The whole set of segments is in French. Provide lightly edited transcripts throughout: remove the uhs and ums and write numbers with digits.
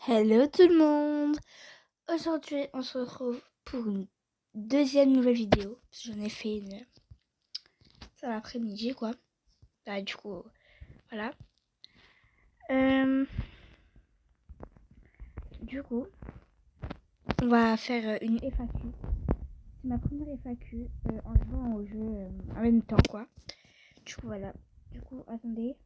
Hello tout le monde. Aujourd'hui on se retrouve pour une deuxième nouvelle vidéo. J'en ai fait une cet après-midi quoi. Bah du coup voilà. Du coup on va faire une FAQ. C'est ma première FAQ en jouant au jeu en même temps quoi. Du coup voilà. Du coup attendez.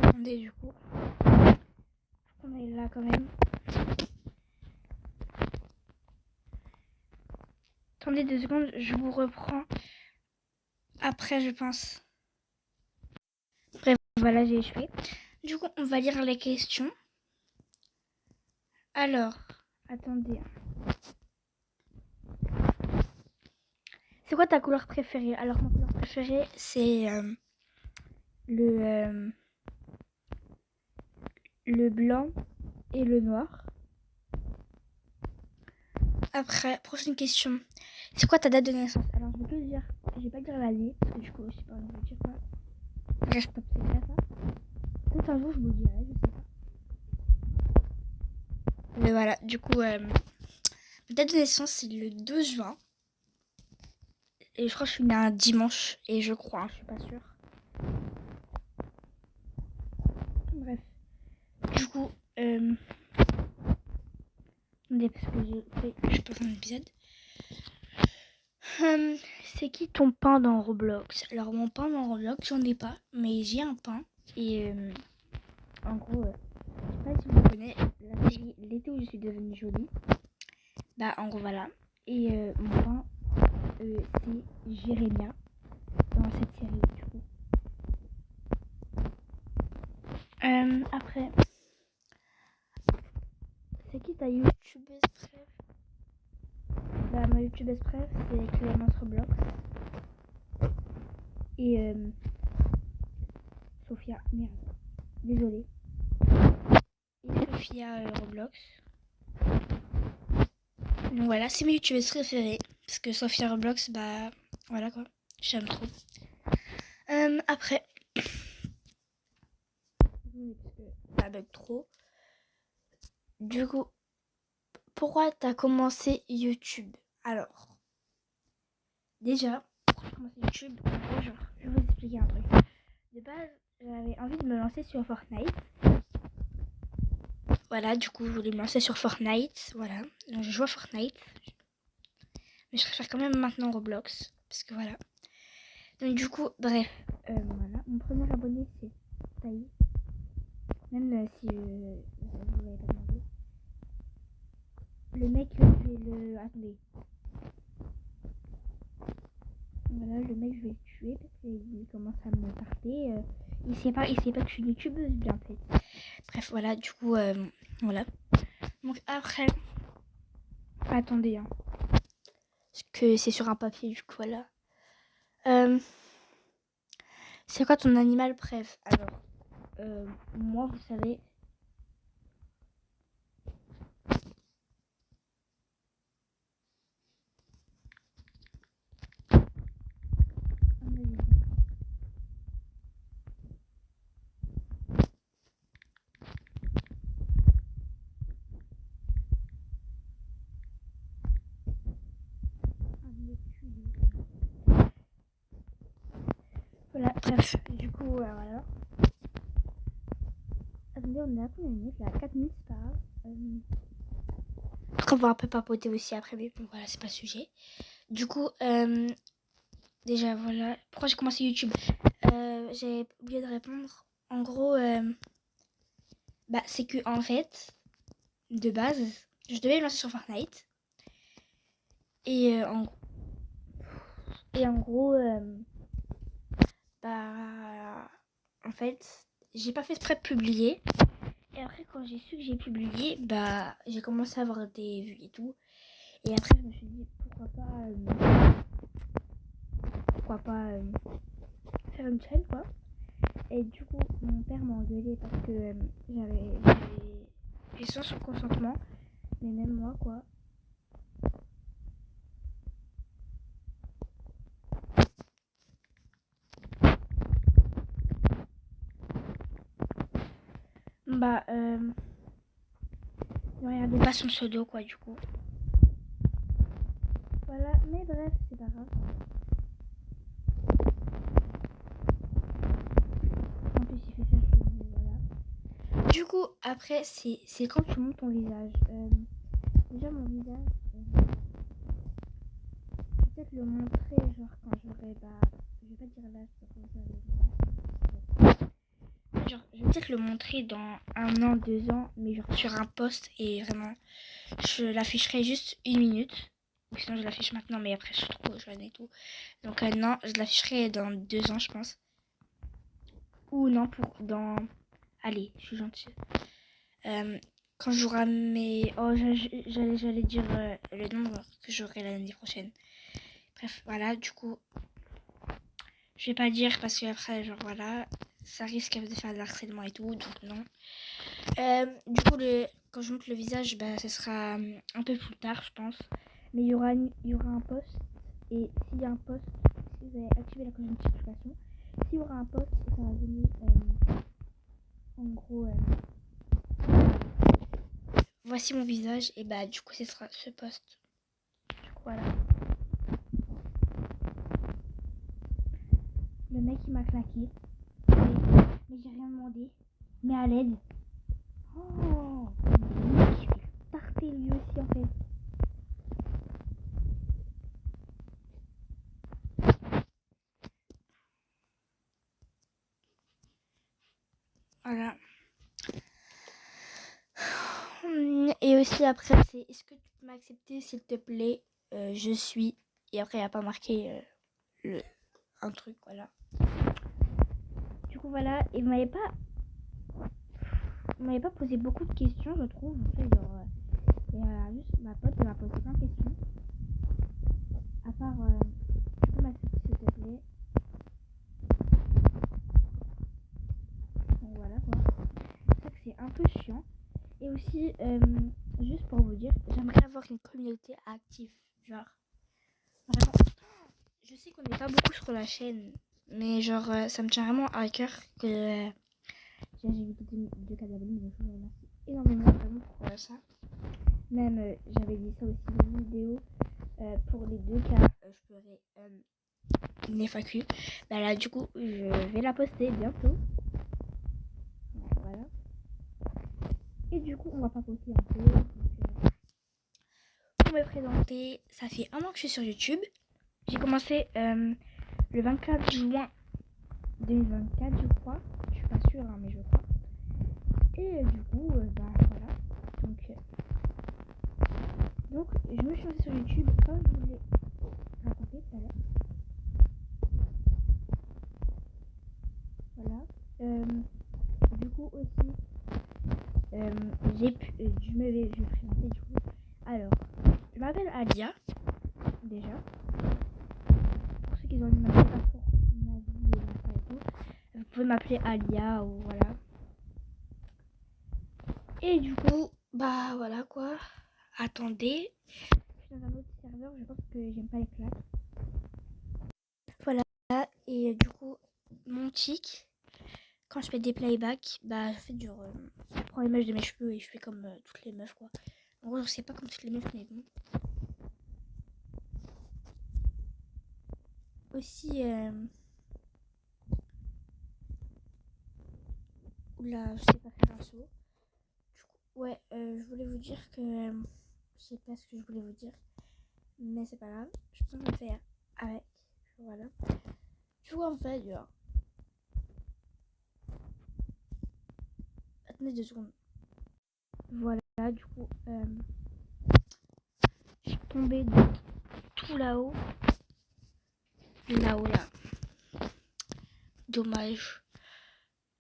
Attendez du coup. On est là quand même. Attendez 2 secondes, je vous reprends après je pense. Bref, voilà, j'ai échoué. Du coup, on va lire les questions. Alors, attendez. C'est quoi ta couleur préférée? Alors, ma couleur préférée, c'est le blanc et le noir. Après, prochaine question. C'est quoi ta date de naissance? Alors, je vais te dire. Je vais pas dire l'année, parce que du coup, je sais pas, on va dire quoi. Reste top secret, ça. Peut-être un jour, je vous dirai, je sais pas. Mais voilà, du coup, ma date de naissance, c'est le 12 juin. Et je crois que je suis née un dimanche. Et je crois, je suis pas sûre. Bref. Du coup, parce que je passe un épisode. C'est qui ton pain dans Roblox? Alors mon pain dans Roblox, j'en ai pas, mais j'ai un pain. Et en gros, je sais pas si vous connaissez la série L'été où je suis devenue jolie. Bah en gros voilà. Et mon pain, c'est Jérémia dans cette série du coup. Après, c'est qui ta youtubeuse préf? Bah ma youtubeuse préf, c'est Clémence Roblox. Et Sophia, merde, désolée. Et Sophia Roblox. Donc voilà, c'est mes youtubeuses préférées. Parce que Sophia Roblox, bah voilà quoi, j'aime trop. Après, parce que ça bug trop. Du coup, pourquoi t'as commencé YouTube? Alors, déjà, pourquoi j'ai commencé YouTube? Bonjour, je vais vous expliquer un truc. De base, j'avais envie de me lancer sur Fortnite. Voilà, du coup, je voulais me lancer sur Fortnite. Voilà, donc je joue à Fortnite. Mais je préfère quand même maintenant Roblox. Parce que voilà. Donc du coup, bref. Voilà, mon premier abonné, c'est Taï. Même si vous l'avez pas demandé. Le mec, je vais le... Attendez. Voilà, le mec, je vais le tuer parce qu'il commence à me parler. Il sait pas que je suis youtubeuse, bien peut-être. Bref, voilà, du coup, voilà. Donc après... Attendez, hein. Parce que c'est sur un papier, du coup, voilà. C'est quoi ton animal préf? Alors, moi, vous savez... Voilà, bref, du coup, voilà. Attendez, on est à combien de minutes là? 4 minutes, c'est pas grave. Après, on va un peu papoter aussi après, mais bon, voilà, c'est pas le sujet. Du coup, déjà, voilà. Pourquoi j'ai commencé YouTube? J'ai oublié de répondre. En gros, bah, c'est que, en fait, de base, je devais me lancer sur Fortnite. Et en gros, bah, en fait, j'ai pas fait exprès de publier. Et après, quand j'ai su que j'ai publié, bah, j'ai commencé à avoir des vues et tout. Et après, je me suis dit, pourquoi pas faire une chaîne, quoi. Et du coup, mon père m'a engueulé parce que j'avais fait sans son consentement. Mais même moi, quoi. bah, ne regardez pas son pseudo, quoi, du coup. Voilà, mais bref, c'est pas grave. En plus, il fait ça, voilà. Du coup, après, c'est quand tu montes ton visage. Déjà, mon visage, je vais peut-être le montrer, genre, quand j'aurai, je vais pas dire là, genre, je vais peut-être le montrer dans 1 an, 2 ans, mais genre sur un post, et vraiment, je l'afficherai juste 1 minute. Ou sinon, je l'affiche maintenant, mais après, je suis trop jeune et tout. Donc, non, je l'afficherai dans 2 ans, je pense. Ou non, allez, je suis gentille. Quand j'aurai mes... Oh, j'allais dire le nombre que j'aurai l'année prochaine. Bref, voilà, du coup, je vais pas dire parce qu'après, genre, voilà, ça risque de faire de l'harcèlement et tout, donc non. Du coup, quand je monte le visage, ce sera un peu plus tard, je pense. Mais il y aura un post. Et s'il y a un post, si vous avez activé la cloche de notification, s'il y aura un post, ça va donner en gros voici mon visage. Et du coup, ce sera ce post. Du coup, voilà. Le mec, il m'a claqué. Mais j'ai rien demandé. Mais à l'aide. Oh, le mec, il fait tarter lui aussi, en fait. Voilà. Et aussi après, c'est est-ce que tu peux m'accepter s'il te plaît? Je suis. Et après, il n'y a pas marqué un truc, voilà. Du coup, voilà. Et vous m'avez pas posé beaucoup de questions, je trouve. En fait, genre, juste ma pote, elle m'a posé plein de questions. À part, tu peux m'accepter s'il te plaît? Donc voilà quoi. C'est ça que c'est un peu chiant. Et aussi, juste pour vous dire, j'aimerais avoir une communauté active. Genre, vraiment. Je sais qu'on n'est pas beaucoup sur la chaîne, mais genre, ça me tient vraiment à cœur que j'ai vu 2 cas d'abonnés, donc je vous remercie énormément vraiment pour ça. Même, j'avais dit ça aussi dans une vidéo, pour les 2 cas, je ferai une FAQ. Là, du coup, je vais la poster bientôt. Voilà. Et du coup, on va papoter un peu. Donc, pour me présenter, ça fait 1 an que je suis sur YouTube. J'ai commencé le 24 juin 2024, je crois. Je suis pas sûre, mais je crois. Et du coup, voilà. Donc, je me suis lancée sur YouTube comme je vous l'ai raconté tout à l'heure. Voilà. Du coup aussi, je vais présenter du coup. Alors, je m'appelle Alia, déjà. Pour ceux qui ont envie de m'appeler pas pour ma vie et tout, vous pouvez m'appeler Alia ou voilà. Et du coup, voilà quoi. Attendez. Je suis dans un autre serveur, je pense que j'aime pas les claques. Voilà. Et du coup, mon tic, quand je fais des playbacks, je fais je prends les mèches de mes cheveux et je fais comme toutes les meufs quoi. En gros, je sais pas comme toutes les meufs, mais bon. Aussi, oula, je sais pas faire un saut. Du coup, ouais, je voulais vous dire que je sais pas ce que je voulais vous dire, mais c'est pas grave. Je peux me faire avec. Voilà. Du coup, en fait, genre. Attendez 2 secondes. Voilà, du coup, je suis tombée de tout là-haut. Là-haut, là. Dommage.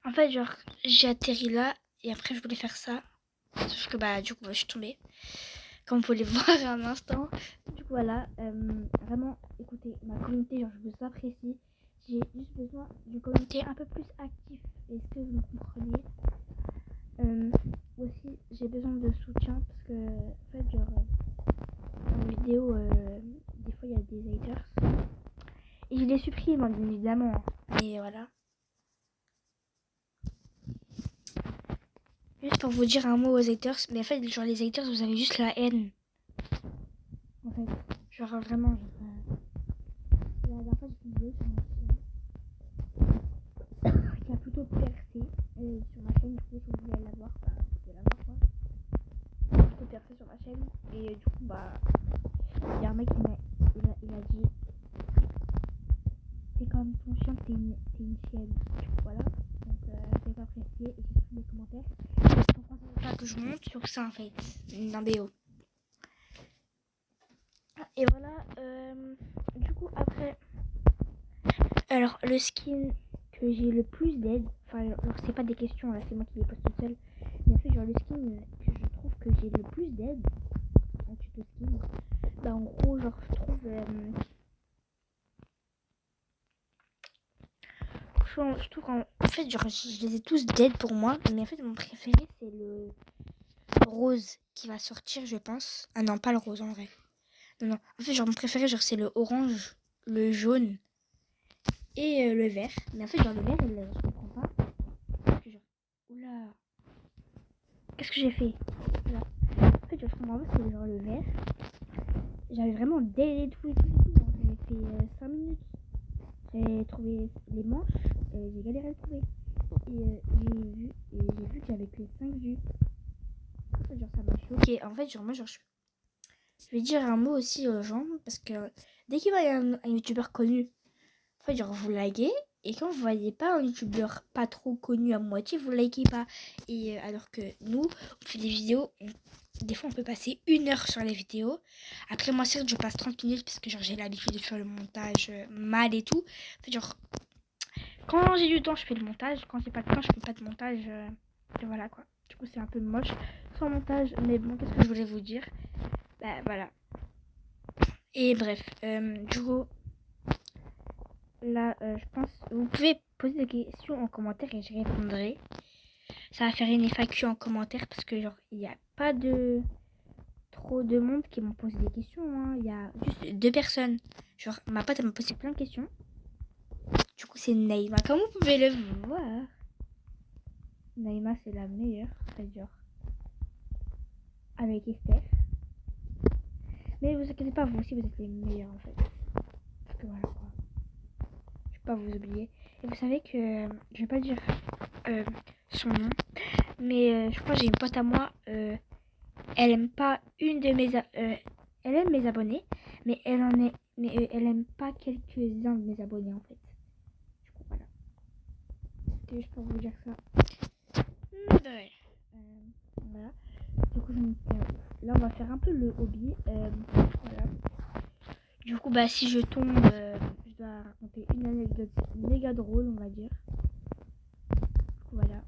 En fait, genre, j'ai atterri là et après, je voulais faire ça. Sauf que, du coup, je suis tombée. Comme vous pouvez le voir à un instant. Du coup, voilà. Vraiment, écoutez, ma communauté, genre, je vous apprécie. J'ai juste besoin d'une communauté un peu plus active. Est-ce que vous me comprenez? Aussi, j'ai besoin de soutien parce que, en fait, genre, en vidéo, des fois, il y a des haters. Et je les supprime, bien évidemment. Mais voilà. Juste pour vous dire un mot aux haters, mais en fait, genre les haters, vous avez juste la haine. En fait, genre vraiment, la dernière fois, j'ai fait une vidéo sur ma chaîne qui a plutôt percé sur ma chaîne. Du coup, si vous voulez la voir, bah, vous pouvez la voir quoi. Plutôt percé sur ma chaîne. Et du coup, bah, il y a un mec qui il a dit c'est comme ton chien, t'es une chienne. Voilà. Donc, j'ai pas apprécié et j'ai fait des commentaires. Pourquoi ça veut pas que je monte sur ça en fait, dans BO. Et voilà, du coup après, alors le skin que j'ai le plus d'aide, enfin alors c'est pas des questions là, c'est moi qui les pose toute seule, mais en fait genre le skin que je trouve que j'ai le plus d'aide en tuto skin, bah en gros genre je trouve, je trouve en fait genre je les ai tous d'aide pour moi, mais en fait mon préféré c'est le rose qui va sortir je pense, ah non pas le rose en vrai. Non, en fait, genre, mon préféré, genre, c'est le orange, le jaune et le vert. Mais en fait, genre, le vert, je comprends pas. Parce que, genre, oula, qu'est-ce que j'ai fait? Voilà. En fait, genre, je comprends pas, c'est genre le vert. J'avais vraiment dès tout. Hein. J'avais fait 5 minutes. J'ai trouvé les manches, j'ai galéré à le trouver. Et j'ai vu que j'avais que 5 vues. En fait, genre, ça m'a choqué. En fait, genre, moi, genre, je vais dire un mot aussi aux gens, parce que dès qu'il va y avoir un youtubeur connu, en fait, genre, vous likez, et quand vous voyez pas un youtubeur pas trop connu à moitié, vous likez pas. Et alors que nous, on fait des vidéos, des fois on peut passer 1 heure sur les vidéos. Après, moi, certes, je passe 30 minutes parce que genre j'ai l'habitude de faire le montage mal et tout. En fait, genre, quand j'ai du temps, je fais le montage. Quand j'ai pas de temps, je fais pas de montage. Et voilà quoi. Du coup, c'est un peu moche sans montage. Mais bon, qu'est-ce que je voulais vous dire? Bah voilà. Et bref, du coup, là, je pense, vous pouvez poser des questions en commentaire et je répondrai. Ça va faire une FAQ en commentaire parce que genre il n'y a pas de trop de monde qui m'ont posé des questions. Hein. Il y a juste 2 personnes. Genre ma pote elle m'a posé plein de questions. Du coup c'est Naïma. Comme vous pouvez le voir, Naïma c'est la meilleure, très dur. Avec Esther. Mais vous inquiétez pas, vous aussi vous êtes les meilleurs en fait. Parce que voilà quoi. Je vais pas vous oublier. Et vous savez que je vais pas dire son nom, mais je crois que j'ai une pote à moi. Elle aime pas une de mes elle aime mes abonnés, mais elle aime pas quelques-uns de mes abonnés en fait. Du coup voilà. C'était juste pour vous dire ça. Ouais. Voilà. Du coup là on va faire un peu le hobby. Voilà. Du coup bah si je tombe, je dois raconter une anecdote méga drôle on va dire. Du coup voilà.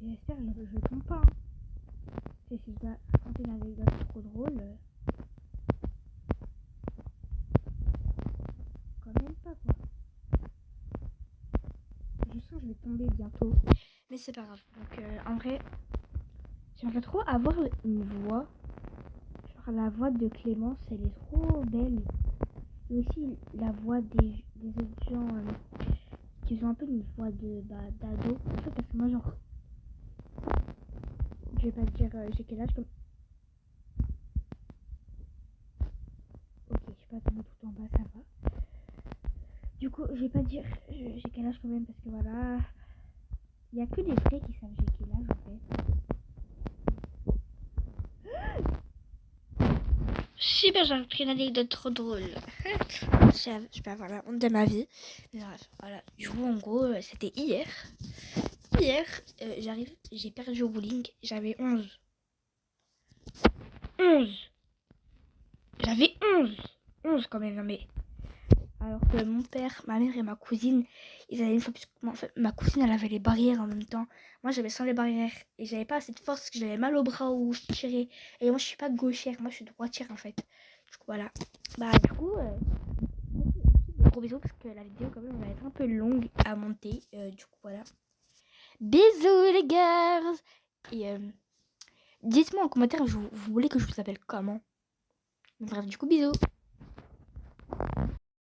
J'espère que je tombe pas. Hein. Si je dois raconter une anecdote trop drôle. Quand même pas quoi. Je sens que je vais tomber bientôt. Mais c'est pas grave. Donc en vrai, j'aimerais trop avoir une voix. Genre la voix de Clémence, elle est trop belle. Et aussi la voix des autres gens qui ont un peu une voix d'ado. En fait, parce que moi genre, je vais pas te dire j'ai quel âge comme... Ok, je suis pas tombée tout en bas, ça va. Du coup, je vais pas dire j'ai quel âge quand même parce que voilà, il y a que des vrais qui savent j'ai quel âge en fait. Super, j'ai pris une anecdote trop drôle. Je peux avoir la honte de ma vie. Mais bref, voilà. Du coup, en gros, c'était hier. Hier, j'arrive, j'ai perdu au bowling. J'avais 11. 11. J'avais 11. 11 quand même, non mais... Alors que mon père, ma mère et ma cousine, ils avaient une fois plus... En fait, ma cousine, elle avait les barrières en même temps. Moi, j'avais sans les barrières. Et j'avais pas assez de force parce que j'avais mal au bras où je tirais. Et moi, je suis pas gauchère. Moi, je suis droitière en fait. Du coup, voilà. Bah, du coup... gros bisous parce que la vidéo quand même va être un peu longue à monter. Du coup voilà. Bisous les girls. Et dites-moi en commentaire vous voulez que je vous appelle comment. Bref du coup bisous.